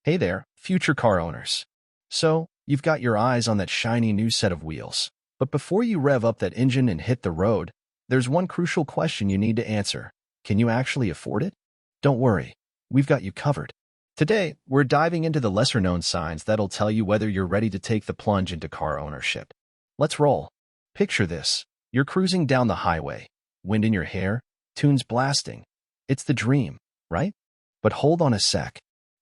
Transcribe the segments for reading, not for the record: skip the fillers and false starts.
Hey there, future car owners. So, you've got your eyes on that shiny new set of wheels. But before you rev up that engine and hit the road, there's one crucial question you need to answer. Can you actually afford it? Don't worry, we've got you covered. Today, we're diving into the lesser-known signs that'll tell you whether you're ready to take the plunge into car ownership. Let's roll. Picture this. You're cruising down the highway, wind in your hair, tunes blasting. It's the dream, right? But hold on a sec.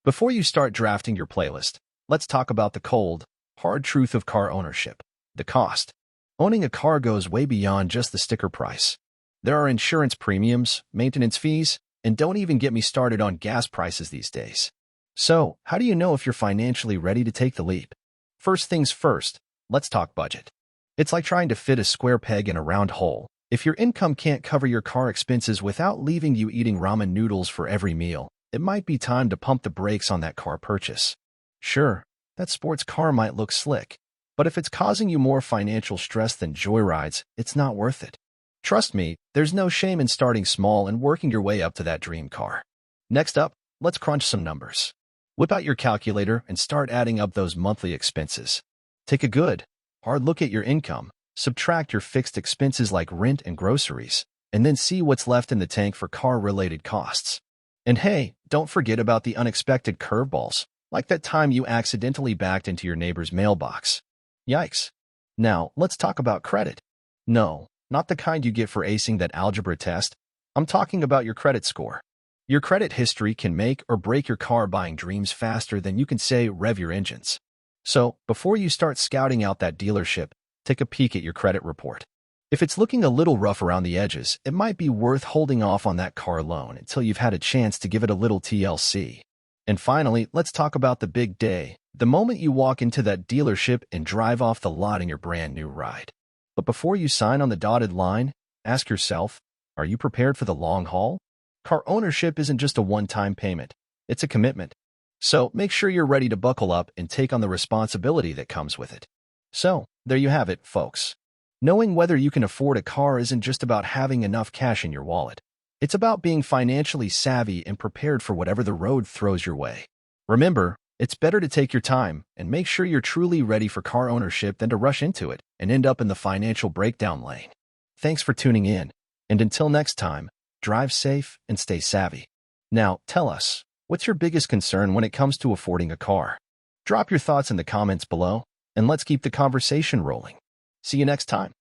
Before you start drafting your playlist, let's talk about the cold, hard truth of car ownership, the cost. Owning a car goes way beyond just the sticker price. There are insurance premiums, maintenance fees, and don't even get me started on gas prices these days. So, how do you know if you're financially ready to take the leap? First things first, let's talk budget. It's like trying to fit a square peg in a round hole. If your income can't cover your car expenses without leaving you eating ramen noodles for every meal, it might be time to pump the brakes on that car purchase. Sure, that sports car might look slick, but if it's causing you more financial stress than joyrides, it's not worth it. Trust me, there's no shame in starting small and working your way up to that dream car. Next up, let's crunch some numbers. Whip out your calculator and start adding up those monthly expenses. Take a good, hard look at your income, subtract your fixed expenses like rent and groceries, and then see what's left in the tank for car-related costs. And hey, don't forget about the unexpected curveballs, like that time you accidentally backed into your neighbor's mailbox. Yikes. Now, let's talk about credit. No, not the kind you get for acing that algebra test. I'm talking about your credit score. Your credit history can make or break your car buying dreams faster than you can say rev your engines. So, before you start scouting out that dealership, take a peek at your credit report. If it's looking a little rough around the edges, it might be worth holding off on that car loan until you've had a chance to give it a little TLC. And finally, let's talk about the big day, the moment you walk into that dealership and drive off the lot in your brand new ride. But before you sign on the dotted line, ask yourself, are you prepared for the long haul? Car ownership isn't just a one-time payment, it's a commitment. So make sure you're ready to buckle up and take on the responsibility that comes with it. So, there you have it, folks. Knowing whether you can afford a car isn't just about having enough cash in your wallet. It's about being financially savvy and prepared for whatever the road throws your way. Remember, it's better to take your time and make sure you're truly ready for car ownership than to rush into it and end up in the financial breakdown lane. Thanks for tuning in, and until next time, drive safe and stay savvy. Now, tell us, what's your biggest concern when it comes to affording a car? Drop your thoughts in the comments below, and let's keep the conversation rolling. See you next time.